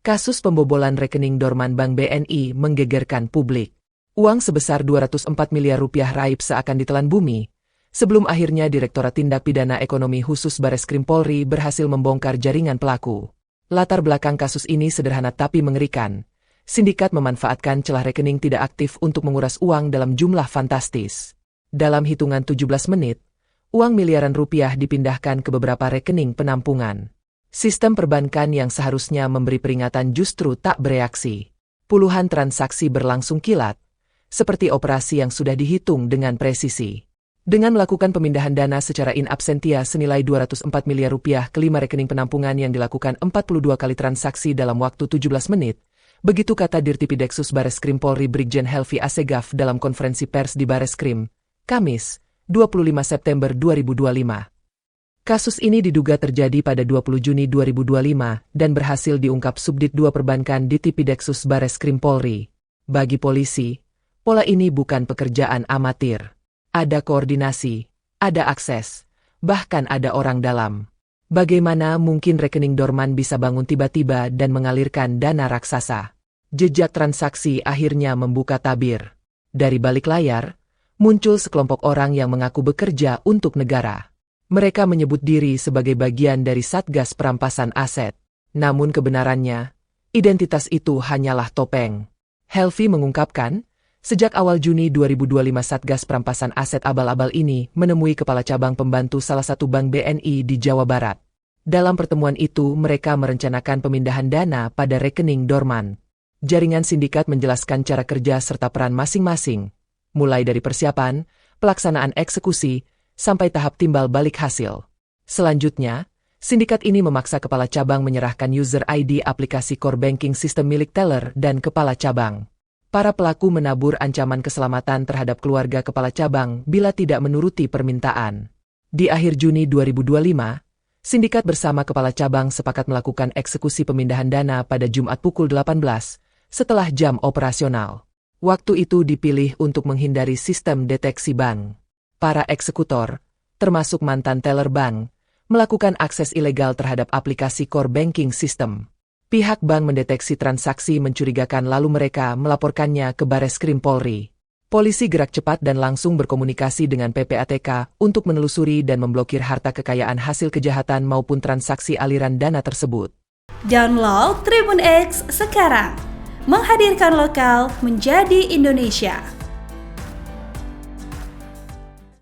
Kasus pembobolan rekening dorman Bank BNI menggegerkan publik. Uang sebesar 204 miliar rupiah raib seakan ditelan bumi, sebelum akhirnya Direktorat Tindak Pidana Ekonomi Khusus Bareskrim Polri berhasil membongkar jaringan pelaku. Latar belakang kasus ini sederhana tapi mengerikan. Sindikat memanfaatkan celah rekening tidak aktif untuk menguras uang dalam jumlah fantastis. Dalam hitungan 17 menit, uang miliaran rupiah dipindahkan ke beberapa rekening penampungan. Sistem perbankan yang seharusnya memberi peringatan justru tak bereaksi. Puluhan transaksi berlangsung kilat, seperti operasi yang sudah dihitung dengan presisi. Dengan melakukan pemindahan dana secara in absentia senilai 204 miliar rupiah ke 5 rekening penampungan yang dilakukan 42 kali transaksi dalam waktu 17 menit, begitu kata Dirtipideksus Bareskrim Polri Brigjen Helvi Assegaf dalam konferensi pers di Bareskrim, Kamis, 25 September 2025. Kasus ini diduga terjadi pada 20 Juni 2025 dan berhasil diungkap Subdit 2 Perbankan Ditipideksus Bareskrim Polri. Bagi polisi, pola ini bukan pekerjaan amatir. Ada koordinasi, ada akses, bahkan ada orang dalam. Bagaimana mungkin rekening dorman bisa bangun tiba-tiba dan mengalirkan dana raksasa? Jejak transaksi akhirnya membuka tabir. Dari balik layar, muncul sekelompok orang yang mengaku bekerja untuk negara. Mereka menyebut diri sebagai bagian dari Satgas Perampasan Aset. Namun kebenarannya, identitas itu hanyalah topeng. Helvi mengungkapkan, sejak awal Juni 2025 Satgas Perampasan Aset abal-abal ini menemui kepala cabang pembantu salah satu bank BNI di Jawa Barat. Dalam pertemuan itu mereka merencanakan pemindahan dana pada rekening dorman. Jaringan sindikat menjelaskan cara kerja serta peran masing-masing, mulai dari persiapan, pelaksanaan eksekusi, sampai tahap timbal balik hasil. Selanjutnya, sindikat ini memaksa kepala cabang menyerahkan user ID aplikasi core banking sistem milik teller dan kepala cabang. Para pelaku menabur ancaman keselamatan terhadap keluarga kepala cabang bila tidak menuruti permintaan. Di akhir Juni 2025, sindikat bersama kepala cabang sepakat melakukan eksekusi pemindahan dana pada Jumat pukul 18, setelah jam operasional. Waktu itu dipilih untuk menghindari sistem deteksi bank. Para eksekutor, termasuk mantan teller bank, melakukan akses ilegal terhadap aplikasi core banking system. Pihak bank mendeteksi transaksi mencurigakan lalu mereka melaporkannya ke Bareskrim Polri. Polisi gerak cepat dan langsung berkomunikasi dengan PPATK untuk menelusuri dan memblokir harta kekayaan hasil kejahatan maupun transaksi aliran dana tersebut. Download Tribun X sekarang, menghadirkan lokal menjadi Indonesia.